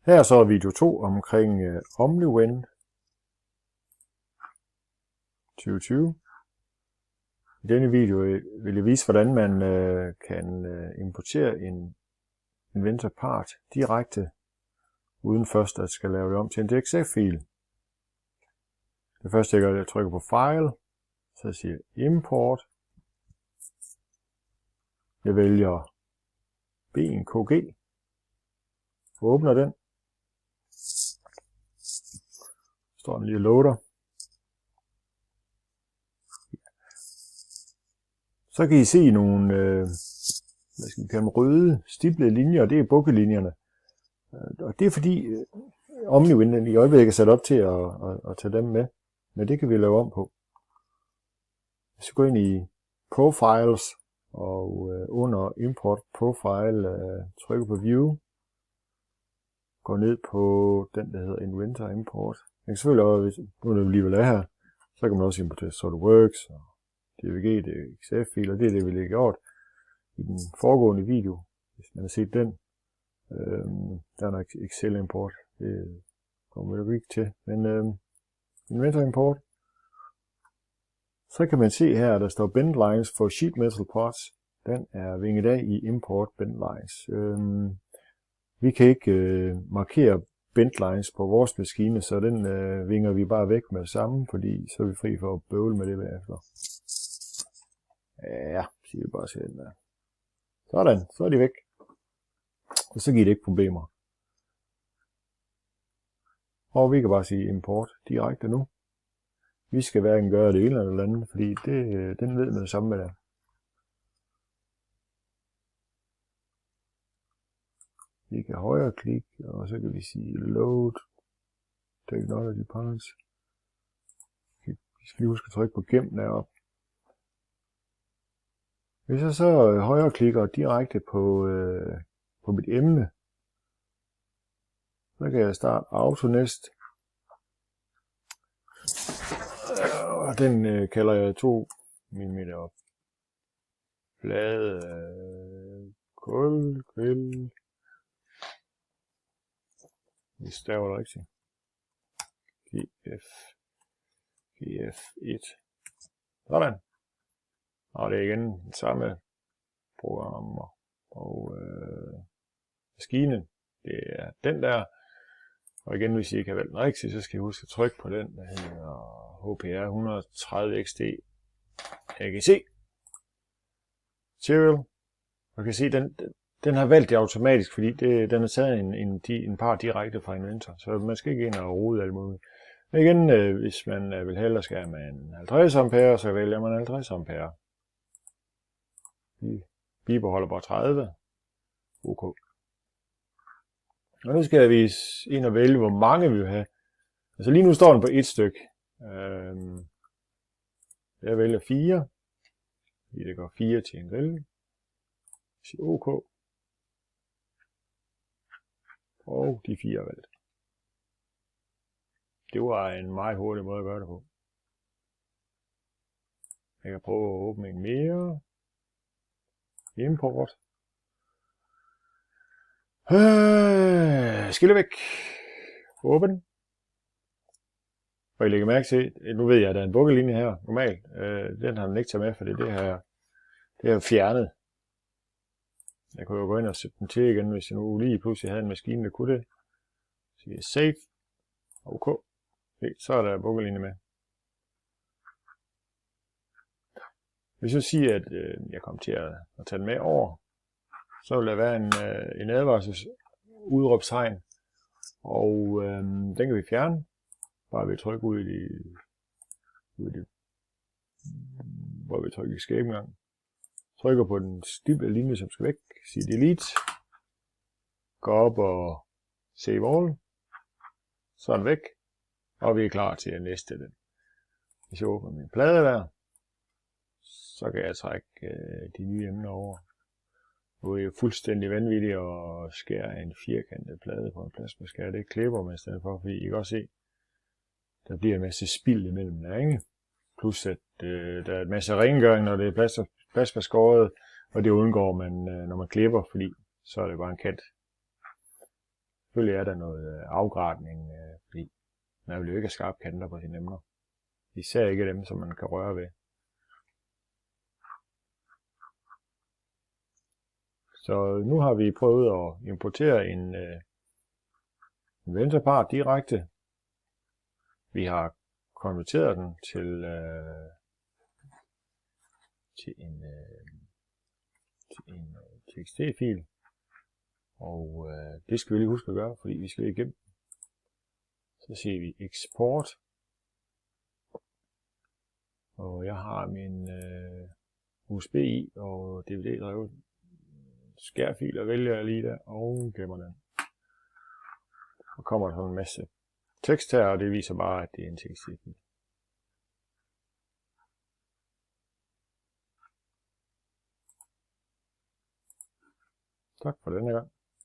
Her er så video 2 omkring OmniWin 2020. I denne video vil jeg vise, hvordan man kan importere en Inventor part direkte, uden først at skal lave det om til en DXF-fil. Det første jeg gør, er at trykke på File, så siger jeg Import. Jeg vælger BNKG, åbner den. Står den lige og loader. Så kan I se nogle hvad skal vi kalde dem, røde stiplede linjer, det er bukkelinjerne. Og det er fordi OmniWin i øjeblikket er sat op til at tage dem med. Men det kan vi lave om på. Hvis vi går ind i Profiles og under Import Profile trykker på View, går ned på den der hedder Inventor Import. Man kan selvfølgelig også, nu er det alligevel er her, så kan man også importere SolidWorks og DVG, DXF-filer. Det er det, vi lige har gjort i den foregående video, hvis man har set den. Der er nok Excel import, det kommer vi nok ikke til, men Inventor import. Så kan man se her, der står bend lines for sheet metal parts. Den er vinget af i import bend lines. Vi kan ikke markere bend lines på vores maskine, så den vinger vi bare væk med det samme, fordi så er vi fri for at bøvle med det bagefter. Ja, siger vi bare til den der. Sådan, så er de væk. Og så giver det ikke problemer. Og vi kan bare sige import direkte nu. Vi skal hverken gøre det ene eller andet, fordi den ved med det samme med det. Vi kan højre klik, og så kan vi sige load technology parts. Vi skal lige huske at trykke på gem deroppe. Hvis jeg så højre klikker direkte på mit emne, så kan jeg starte Autonest. Og den kalder jeg 2 mm op. Flade kulkvæld. Vi staver det rigtigt. GF1. Sådan. Og det er igen den samme program og maskinen. Det er den der. Og igen, hvis I ikke har valgt den rigtigt, så skal I huske at trykke på den, der hedder HPR 130 XD AGC. Serial. Og kan se, den har valgt det automatisk, fordi den har taget en par direkte fra Inventor. Så man skal ikke ind og rode alt muligt. Men igen, hvis man vil hellere skære med en 50 ampere, så vælger man 50 ampere. Vi bibeholder bare 30. OK. Og nu skal vi ind og vælge, hvor mange vi vil have. Altså lige nu står den på et stykke. Jeg vælger 4. Fordi det går 4 til en grill. Jeg siger OK. Og de 4 er valgt. Det var en meget hurtig måde at gøre det på. Jeg kan prøve at åbne en mere. Import. Skille væk. Åben. Og I lægger mærke til, nu ved jeg, at der er en bukkelinje her, normalt. Den har den ikke taget med, fordi det er fjernet. Jeg kunne jo gå ind og sætte den til igen, hvis jeg nu lige pludselig havde en maskine, der kunne det. Så siger jeg save. OK. Okay, så er der bukkelinje med. Hvis jeg siger, at jeg kommer til at tage den med over, så vil der være en advarsels udråbstegn, og den kan vi fjerne, bare ved at trykke ud i det, hvor vi trykker escape en gang. Trykker på den stiplede linje, som skal væk, siger delete, går op og save all, så er den væk, og vi er klar til at næste den. Hvis jeg åbner min plade der, så kan jeg trække de nye emner over. Nu er det jo fuldstændig vanvittigt at skære en firkantet plade på en plasmaskærer. Det klipper man i stedet for, fordi I kan også se, der bliver en masse spild imellem der, ikke? Plus at der er en masse rengøring, når det er plasmaskåret, og det undgår man, når man klipper, fordi så er det bare en kant. Selvfølgelig er der noget afgradning, fordi man vil jo ikke have skarpe kanter på sine emner. Især ikke dem, som man kan røre ved. Så nu har vi prøvet at importere en venstrepart direkte. Vi har konverteret den til en TXT-fil. Og det skal vi lige huske at gøre, fordi vi skal igennem. Så siger vi eksport. Og jeg har min USB i og DVD-drevet skærfil og vælger jeg lige der og gemmer den. Så kommer der sådan en masse tekst her, og det viser bare, at det er en TXT-fil. Tak for denne gang.